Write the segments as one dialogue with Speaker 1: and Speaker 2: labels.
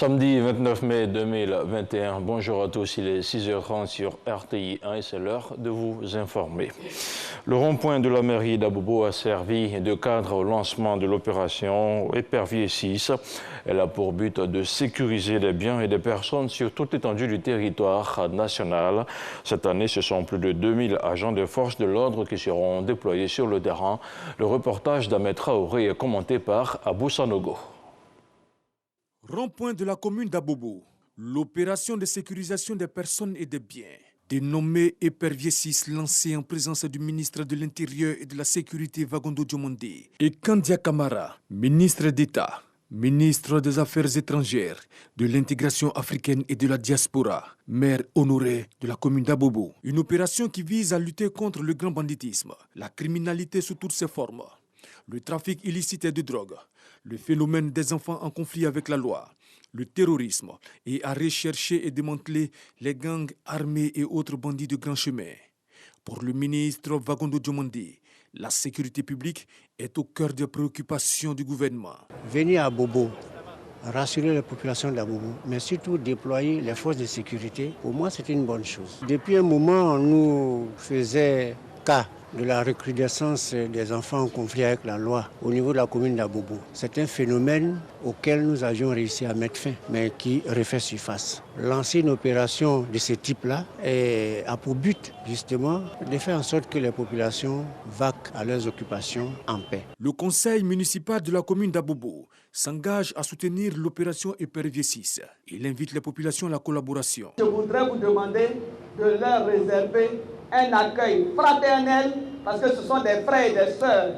Speaker 1: Samedi 29 mai 2021, bonjour à tous, il est 6h30 sur RTI 1 et c'est l'heure de vous informer. Le rond-point de la mairie d'Abobo a servi de cadre au lancement de l'opération Épervier 6. Elle a pour but de sécuriser les biens et des personnes sur toute l'étendue du territoire national. Cette année, ce sont plus de 2000 agents de force de l'ordre qui seront déployés sur le terrain. Le reportage d'Ahmed Traoré est commenté par Abou Sanogo.
Speaker 2: Rond-point de la commune d'Abobo, l'opération de sécurisation des personnes et des biens, dénommée Épervier 6, lancée en présence du ministre de l'Intérieur et de la Sécurité Vagondo Diomandé et Kandia Kamara, ministre d'État, ministre des Affaires étrangères, de l'intégration africaine et de la diaspora, maire honoré de la commune d'Abobo. Une opération qui vise à lutter contre le grand banditisme, la criminalité sous toutes ses formes, le trafic illicite de drogue, le phénomène des enfants en conflit avec la loi, le terrorisme et à rechercher et démanteler les gangs armés et autres bandits de grand chemin. Pour le ministre Vagondo Diomandé, la sécurité publique est au cœur des préoccupations du gouvernement.
Speaker 3: Venir à Bobo, rassurer la population d'Abobo, mais surtout déployer les forces de sécurité, pour moi c'est une bonne chose. Depuis un moment, on nous faisait cas de la recrudescence des enfants en conflit avec la loi au niveau de la commune d'Abobo. C'est un phénomène auquel nous avions réussi à mettre fin, mais qui refait surface. Lancer une opération de ce type-là a pour but justement de faire en sorte que les populations vaquent à leurs occupations en paix.
Speaker 2: Le conseil municipal de la commune d'Abobo s'engage à soutenir l'opération Épervier 6. Il invite les populations à la collaboration.
Speaker 4: Je voudrais vous demander de leur réserver un accueil fraternel parce que ce sont des frères et des sœurs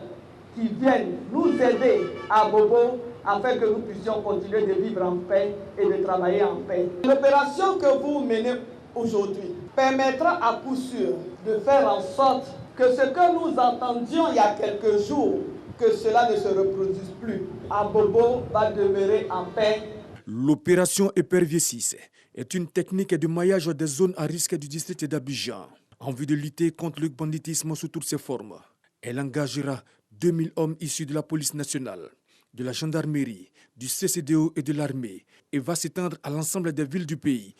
Speaker 4: qui viennent nous aider à Bobo afin que nous puissions continuer de vivre en paix et de travailler en paix. L'opération que vous menez aujourd'hui permettra à coup sûr de faire en sorte que ce que nous entendions il y a quelques jours, que cela ne se reproduise plus. À Bobo va demeurer en paix.
Speaker 2: L'opération Épervier 6 est une technique de maillage des zones à risque du district d'Abidjan en vue de lutter contre le banditisme sous toutes ses formes. Elle engagera 2000 hommes issus de la police nationale, de la gendarmerie, du CCDO et de l'armée et va s'étendre à l'ensemble des villes du pays.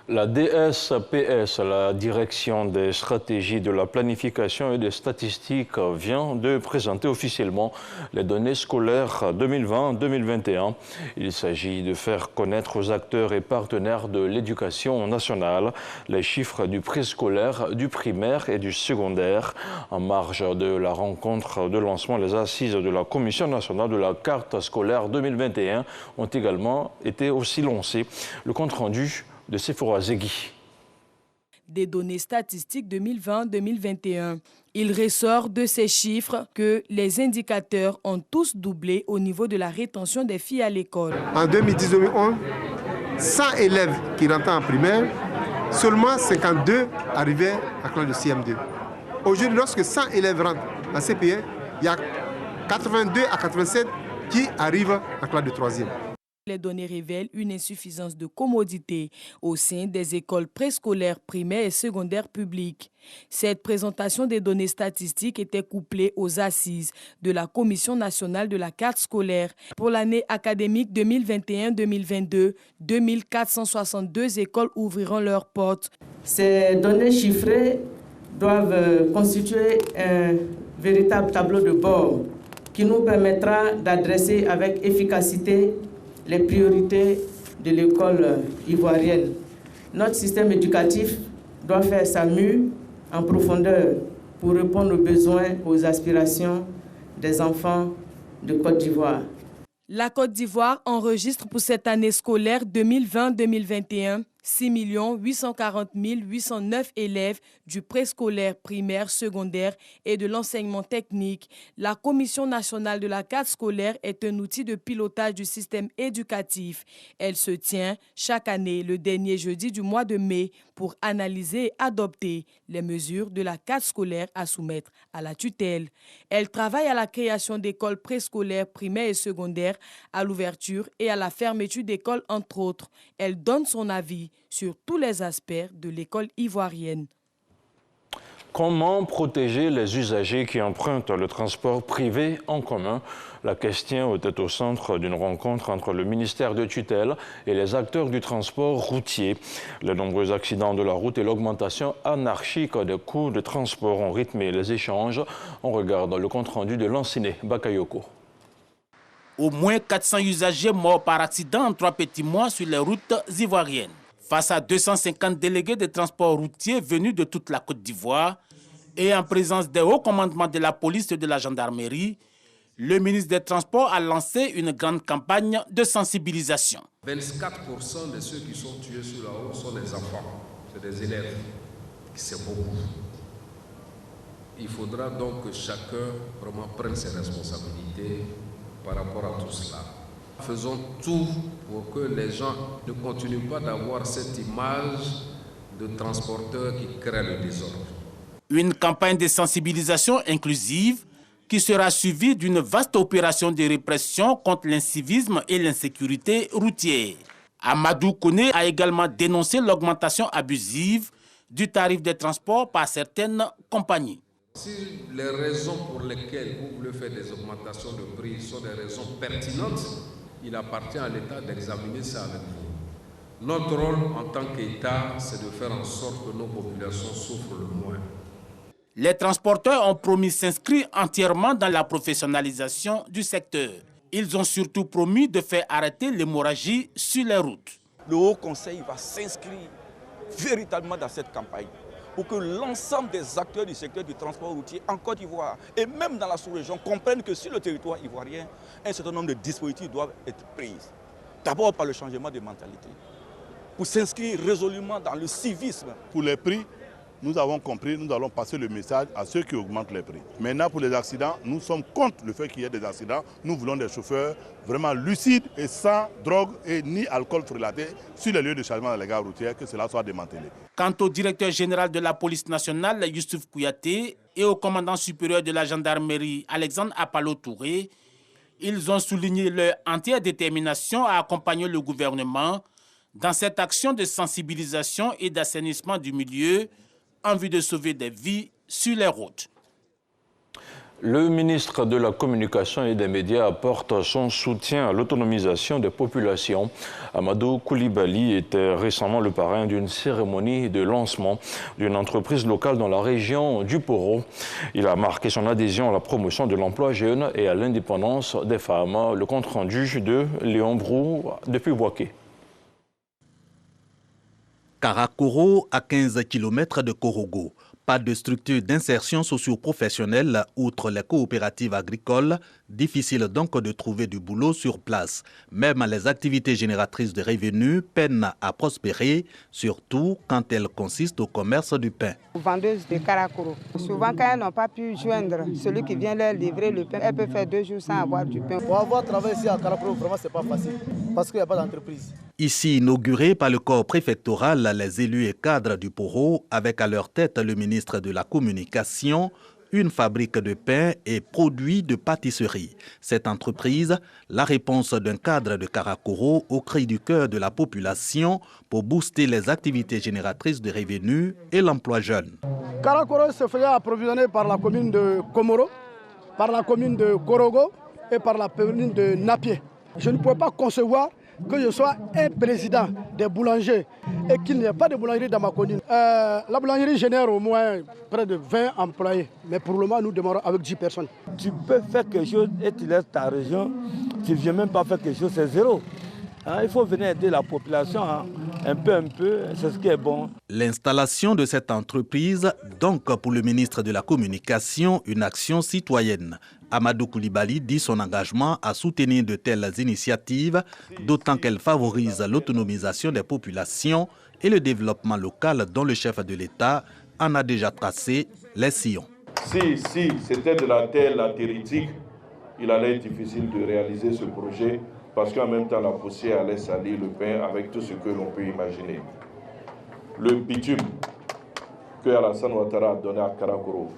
Speaker 1: La DSPS, la Direction des stratégies de la planification et des statistiques, vient de présenter officiellement les données scolaires 2020-2021. Il s'agit de faire connaître aux acteurs et partenaires de l'éducation nationale les chiffres du préscolaire, du primaire et du secondaire. En marge de la rencontre de lancement, les assises de la Commission nationale de la carte scolaire 2021 ont également été aussi lancées. Le compte-rendu de Sephora Zegui.
Speaker 5: Des données statistiques 2020-2021. Il ressort de ces chiffres que les indicateurs ont tous doublé au niveau de la rétention des filles à l'école.
Speaker 6: En 2010-2011, 100 élèves qui rentraient en primaire, seulement 52 arrivaient à classe de CM2. Aujourd'hui, lorsque 100 élèves rentrent en CP1, il y a 82 à 87 qui arrivent en classe de 3e.
Speaker 5: Les données révèlent une insuffisance de commodité au sein des écoles préscolaires, primaires et secondaires publiques. Cette présentation des données statistiques était couplée aux assises de la Commission nationale de la carte scolaire. Pour l'année académique 2021-2022, 2462 écoles ouvriront leurs portes.
Speaker 7: Ces données chiffrées doivent constituer un véritable tableau de bord qui nous permettra d'adresser avec efficacité les priorités de l'école ivoirienne. Notre système éducatif doit faire sa mue en profondeur pour répondre aux besoins, aux aspirations des enfants de Côte d'Ivoire.
Speaker 5: La Côte d'Ivoire enregistre pour cette année scolaire 2020-2021 6 840 809 élèves du préscolaire, primaire, secondaire et de l'enseignement technique. La Commission nationale de la carte scolaire est un outil de pilotage du système éducatif. Elle se tient chaque année le dernier jeudi du mois de mai pour analyser et adopter les mesures de la carte scolaire à soumettre à la tutelle. Elle travaille à la création d'écoles préscolaires, primaires et secondaires, à l'ouverture et à la fermeture d'écoles, entre autres. Elle donne son avis sur tous les aspects de l'école ivoirienne.
Speaker 1: Comment protéger les usagers qui empruntent le transport privé en commun? La question était au centre d'une rencontre entre le ministère de tutelle et les acteurs du transport routier. Les nombreux accidents de la route et l'augmentation anarchique des coûts de transport ont rythmé les échanges. On regarde le compte-rendu de Lanciné Bakayoko.
Speaker 8: Au moins 400 usagers morts par accident en 3 petits mois sur les routes ivoiriennes. Face à 250 délégués de transport routier venus de toute la Côte d'Ivoire et en présence des hauts commandements de la police et de la gendarmerie, le ministre des Transports a lancé une grande campagne de sensibilisation.
Speaker 9: 24% de ceux qui sont tués sur la route sont des enfants, c'est des élèves. C'est beaucoup. Il faudra donc que chacun vraiment prenne ses responsabilités par rapport à tout cela. Faisons tout pour que les gens ne continuent pas d'avoir cette image de transporteurs qui créent le désordre.
Speaker 8: Une campagne de sensibilisation inclusive qui sera suivie d'une vaste opération de répression contre l'incivisme et l'insécurité routière. Amadou Kone a également dénoncé l'augmentation abusive du tarif des transports par certaines compagnies.
Speaker 9: Si les raisons pour lesquelles vous voulez faire des augmentations de prix sont des raisons pertinentes, il appartient à l'État d'examiner ça avec vous. Notre rôle en tant qu'État, c'est de faire en sorte que nos populations souffrent le moins.
Speaker 8: Les transporteurs ont promis s'inscrire entièrement dans la professionnalisation du secteur. Ils ont surtout promis de faire arrêter l'hémorragie sur les routes.
Speaker 10: Le Haut Conseil va s'inscrire véritablement dans cette campagne pour que l'ensemble des acteurs du secteur du transport routier en Côte d'Ivoire et même dans la sous-région comprennent que sur le territoire ivoirien, un certain nombre de dispositifs doivent être pris. D'abord par le changement de mentalité, pour s'inscrire résolument dans le civisme.
Speaker 11: Pour les prix, nous avons compris, nous allons passer le message à ceux qui augmentent les prix. Maintenant, pour les accidents, nous sommes contre le fait qu'il y ait des accidents. Nous voulons des chauffeurs vraiment lucides et sans drogue et ni alcool relaté sur les lieux de chargement dans les gares routières, que cela soit démantelé.
Speaker 8: Quant au directeur général de la police nationale, Youssouf Kouyaté, et au commandant supérieur de la gendarmerie, Alexandre Apalo Touré, ils ont souligné leur entière détermination à accompagner le gouvernement dans cette action de sensibilisation et d'assainissement du milieu en vue de sauver des vies sur les routes.
Speaker 1: Le ministre de la Communication et des Médias apporte son soutien à l'autonomisation des populations. Amadou Koulibaly était récemment le parrain d'une cérémonie de lancement d'une entreprise locale dans la région du Poro. Il a marqué son adhésion à la promotion de l'emploi jeune et à l'indépendance des femmes. Le compte-rendu de Léon Brou depuis Boaké.
Speaker 12: Karakoro, à 15 km de Korogo. Pas de structure d'insertion socio-professionnelle outre les coopératives agricoles. Difficile donc de trouver du boulot sur place. Même les activités génératrices de revenus peinent à prospérer, surtout quand elles consistent au commerce du pain.
Speaker 13: Vendeuses de Karakoro. Souvent, quand elles n'ont pas pu joindre celui qui vient leur livrer le pain, elles peuvent faire 2 jours sans avoir du pain.
Speaker 14: Pour avoir travaillé ici à Karakoro, vraiment, c'est pas facile parce qu'il n'y a pas d'entreprise.
Speaker 12: Ici, inauguré par le corps préfectoral, les élus et cadres du Poro, avec à leur tête le ministre de la Communication, une fabrique de pain et produits de pâtisserie. Cette entreprise, la réponse d'un cadre de Karakoro au cri du cœur de la population pour booster les activités génératrices de revenus et l'emploi jeune.
Speaker 14: Karakoro se faisait approvisionner par la commune de Komoro, par la commune de Korogo et par la commune de Napié. Je ne pouvais pas concevoir que je sois un président des boulangers et qu'il n'y ait pas de boulangerie dans ma commune. La boulangerie génère au moins près de 20 employés, mais pour le moment, nous demeurons avec 10 personnes.
Speaker 15: Tu peux faire quelque chose et tu laisses ta région, tu ne viens même pas faire quelque chose, c'est zéro. Il faut venir aider la population, un peu, c'est ce qui est bon.
Speaker 12: L'installation de cette entreprise, donc pour le ministre de la Communication, une action citoyenne. Amadou Koulibaly dit son engagement à soutenir de telles initiatives, d'autant qu'elles favorisent l'autonomisation des populations et le développement local dont le chef de l'État en a déjà tracé les sillons.
Speaker 16: Si c'était de la terre latéritique, il allait être difficile de réaliser ce projet parce qu'en même temps la poussière allait salir le pain avec tout ce que l'on peut imaginer. Le bitume que Alassane Ouattara a donné à Karakoro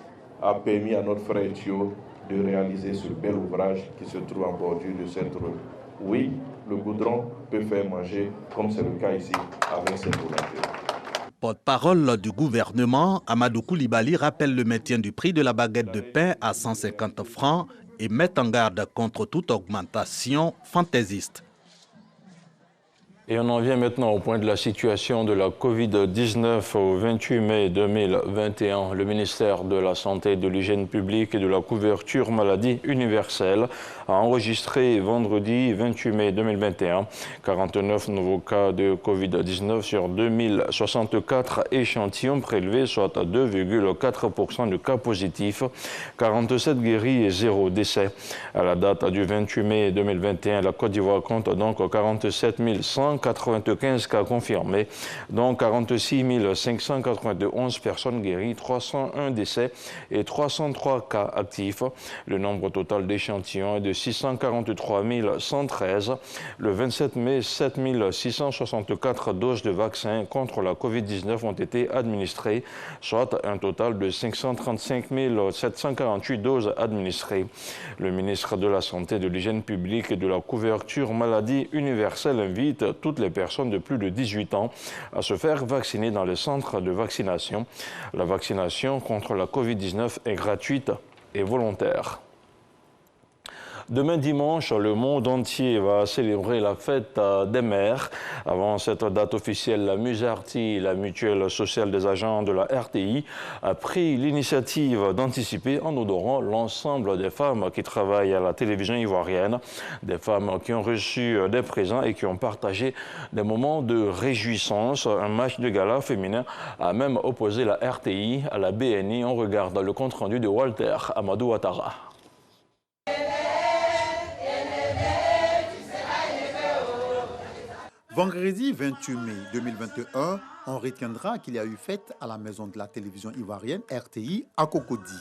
Speaker 16: a permis à notre frère Thio de réaliser ce bel ouvrage qui se trouve en bordure de cette rue. Oui, le goudron peut faire manger, comme c'est le cas ici avec cette volonté.
Speaker 12: porte-parole du gouvernement, Amadou Koulibaly, rappelle le maintien du prix de la baguette de pain à 150 francs et met en garde contre toute augmentation fantaisiste.
Speaker 1: Et on en vient maintenant au point de la situation de la Covid-19 au 28 mai 2021. Le ministère de la Santé, de l'Hygiène publique et de la couverture maladie universelle a enregistré vendredi 28 mai 2021 49 nouveaux cas de Covid-19 sur 2064 échantillons prélevés, soit à 2,4% de cas positifs, 47 guéris et 0 décès. À la date du 28 mai 2021, la Côte d'Ivoire compte donc 47 195 cas confirmés, dont 46 591 personnes guéries, 301 décès et 303 cas actifs. Le nombre total d'échantillons est de 643 113. Le 27 mai, 7 664 doses de vaccins contre la Covid-19 ont été administrées, soit un total de 535 748 doses administrées. Le ministre de la Santé, de l'Hygiène publique et de la couverture maladie universelle invite toutes les personnes de plus de 18 ans à se faire vacciner dans les centres de vaccination. La vaccination contre la Covid-19 est gratuite et volontaire. Demain dimanche, le monde entier va célébrer la fête des mères. Avant cette date officielle, la Musarti, la mutuelle sociale des agents de la RTI, a pris l'initiative d'anticiper en honorant l'ensemble des femmes qui travaillent à la télévision ivoirienne, des femmes qui ont reçu des présents et qui ont partagé des moments de réjouissance. Un match de gala féminin a même opposé la RTI à la BNI. On regarde le compte-rendu de Walter Amadou Ouattara.
Speaker 17: Vendredi 28 mai 2021, on retiendra qu'il y a eu fête à la maison de la télévision ivoirienne RTI à Cocody.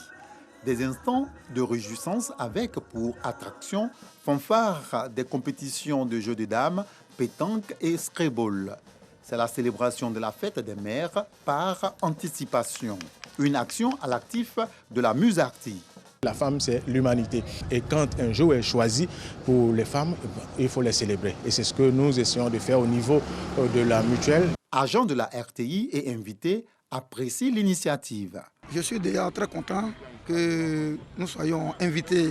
Speaker 17: Des instants de réjouissance avec pour attraction fanfare des compétitions de jeux de dames, pétanque et scrabble. C'est la célébration de la fête des mères par anticipation. Une action à l'actif de la Musarti.
Speaker 18: La femme, c'est l'humanité. Et quand un jour est choisi pour les femmes, il faut les célébrer. Et c'est ce que nous essayons de faire au niveau de la mutuelle.
Speaker 17: Agent de la RTI et invité apprécie l'initiative.
Speaker 19: Je suis déjà très content que nous soyons invités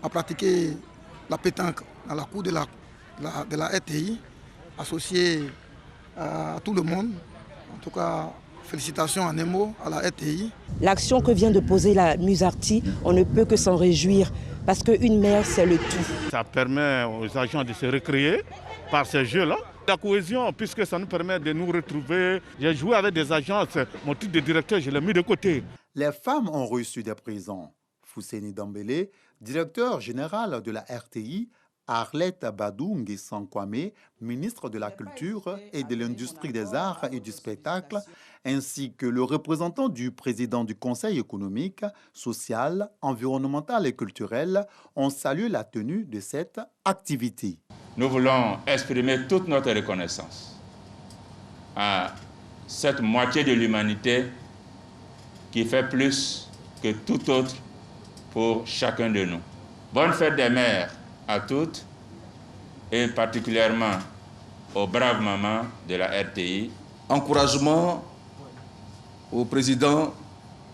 Speaker 19: à pratiquer la pétanque dans la cour de la RTI, associé à tout le monde. En tout cas, félicitations en un mot à la RTI.
Speaker 20: L'action que vient de poser la Musarti, on ne peut que s'en réjouir parce qu'une mère, c'est le tout.
Speaker 11: Ça permet aux agents de se recréer par ces jeux-là. La cohésion, puisque ça nous permet de nous retrouver. J'ai joué avec des agents, mon titre de directeur, je l'ai mis de côté.
Speaker 17: Les femmes ont reçu des présents. Fousseni Dambélé, directeur général de la RTI, Arlette Badou Nguessan Kwame, ministre de la Culture et de l'Industrie des Arts et du Spectacle, ainsi que le représentant du président du Conseil économique, social, environnemental et culturel, ont salué la tenue de cette activité.
Speaker 21: Nous voulons exprimer toute notre reconnaissance à cette moitié de l'humanité qui fait plus que tout autre pour chacun de nous. Bonne fête des mères à toutes et particulièrement aux braves mamans de la RTI.
Speaker 22: Encouragement au président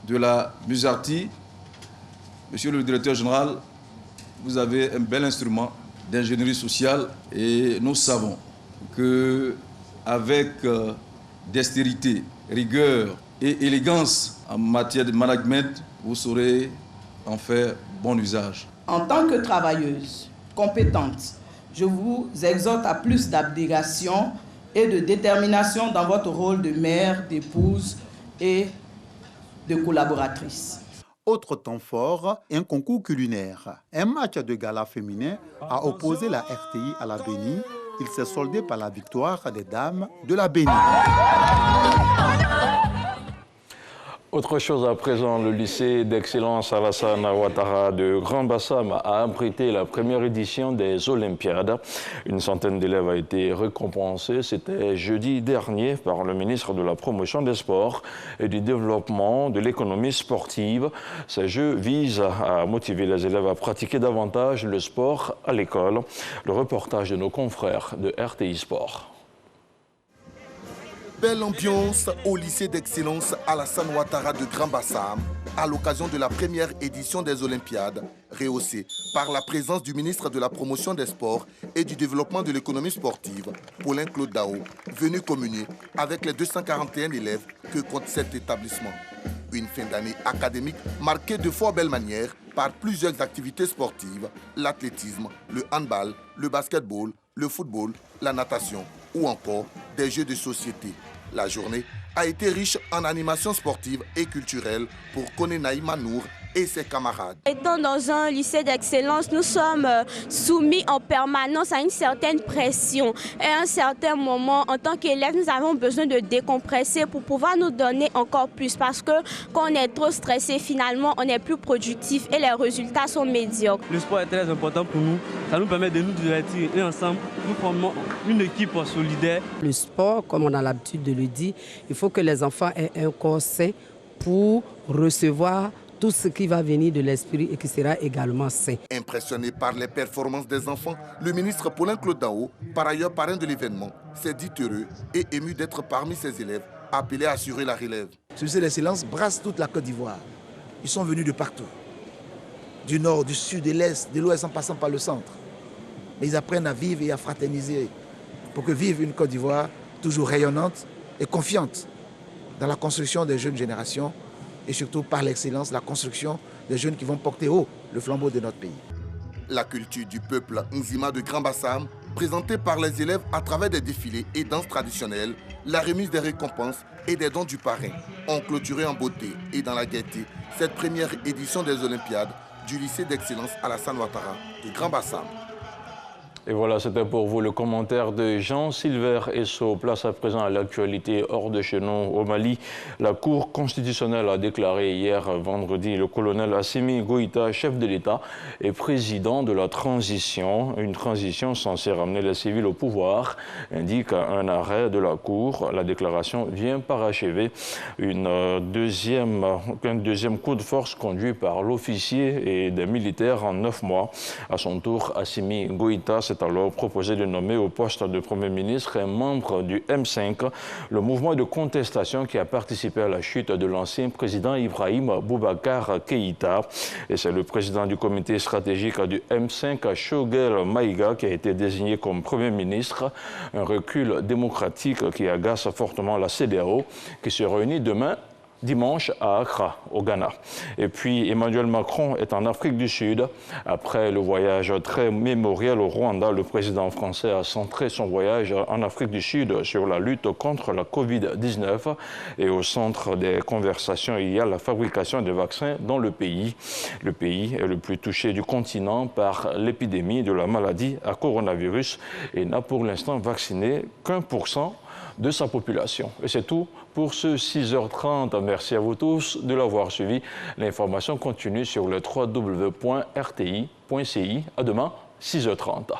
Speaker 22: de la Musarti. Monsieur le directeur général, vous avez un bel instrument d'ingénierie sociale et nous savons qu'avec dextérité, rigueur et élégance en matière de management, vous saurez en faire bon usage.
Speaker 7: En tant que travailleuse compétente, je vous exhorte à plus d'abnégation et de détermination dans votre rôle de mère, d'épouse et de collaboratrice.
Speaker 17: Autre temps fort, un concours culinaire. Un match de gala féminin a opposé la RTI à la Béni. Il s'est soldé par la victoire des dames de la Béni.
Speaker 1: Autre chose à présent, le lycée d'excellence Alassane Ouattara de Grand Bassam a abrité la première édition des Olympiades. Une centaine d'élèves a été récompensée. C'était jeudi dernier par le ministre de la Promotion des Sports et du Développement de l'économie sportive. Ces jeux visent à motiver les élèves à pratiquer davantage le sport à l'école. Le reportage de nos confrères de RTI Sport.
Speaker 3: Belle ambiance au lycée d'excellence Alassane Ouattara de Grand Bassam à l'occasion de la première édition des Olympiades, rehaussée par la présence du ministre de la Promotion des Sports et du Développement de l'économie sportive, Paulin Claude Dao, venu communier avec les 241 élèves que compte cet établissement. Une fin d'année académique marquée de fort belle manière par plusieurs activités sportives, l'athlétisme, le handball, le basketball, le football, la natation ou encore des jeux de société. La journée a été riche en animations sportives et culturelles pour Kone Naïma Nour et ses camarades.
Speaker 4: Étant dans un lycée d'excellence, nous sommes soumis en permanence à une certaine pression. Et à un certain moment, en tant qu'élèves, nous avons besoin de décompresser pour pouvoir nous donner encore plus. Parce que quand on est trop stressé, finalement, on est plus productif et les résultats sont médiocres.
Speaker 23: Le sport est très important pour nous. Ça nous permet de nous divertir et ensemble, nous formons une équipe solidaire.
Speaker 24: Le sport, comme on a l'habitude de le dire, il faut que les enfants aient un corps sain pour recevoir tout ce qui va venir de l'esprit et qui sera également sain.
Speaker 3: Impressionné par les performances des enfants, le ministre Paulin Claude Dao, par ailleurs parrain de l'événement, s'est dit heureux et ému d'être parmi ses élèves appelés à assurer la relève.
Speaker 25: Ce lycée d'excellence brasse toute la Côte d'Ivoire. Ils sont venus de partout, du nord, du sud, de l'est, de l'ouest en passant par le centre. Mais ils apprennent à vivre et à fraterniser pour que vive une Côte d'Ivoire toujours rayonnante et confiante dans la construction des jeunes générations et surtout par l'excellence, la construction des jeunes qui vont porter haut le flambeau de notre pays.
Speaker 3: La culture du peuple Nzima de Grand Bassam, présentée par les élèves à travers des défilés et danses traditionnelles, la remise des récompenses et des dons du parrain, ont clôturé en beauté et dans la gaieté cette première édition des Olympiades du lycée d'excellence Alassane Ouattara de Grand Bassam.
Speaker 1: Et voilà, c'était pour vous le commentaire de Jean-Silver Esso. Place à présent à l'actualité hors de chez nous au Mali. La Cour constitutionnelle a déclaré hier vendredi le colonel Assimi Goïta, chef de l'État et président de la transition. Une transition censée ramener les civils au pouvoir, indique un arrêt de la Cour. La déclaration vient parachever un deuxième coup de force conduit par l'officier et des militaires en 9 mois. À son tour, Assimi Goïta s'est alors proposé de nommer au poste de Premier ministre un membre du M5, le mouvement de contestation qui a participé à la chute de l'ancien président Ibrahim Boubacar Keïta. Et c'est le président du comité stratégique du M5, Choguel Maïga, qui a été désigné comme Premier ministre. Un recul démocratique qui agace fortement la CEDEAO, qui se réunit demain dimanche à Accra, au Ghana. Et puis Emmanuel Macron est en Afrique du Sud. Après le voyage très mémoriel au Rwanda, le président français a centré son voyage en Afrique du Sud sur la lutte contre la Covid-19. Et au centre des conversations, il y a la fabrication des vaccins dans le pays. Le pays est le plus touché du continent par l'épidémie de la maladie à coronavirus et n'a pour l'instant vacciné qu'1% de sa population. Et c'est tout pour ce 6h30. Merci à vous tous de l'avoir suivi. L'information continue sur le www.rti.ci. À demain, 6h30.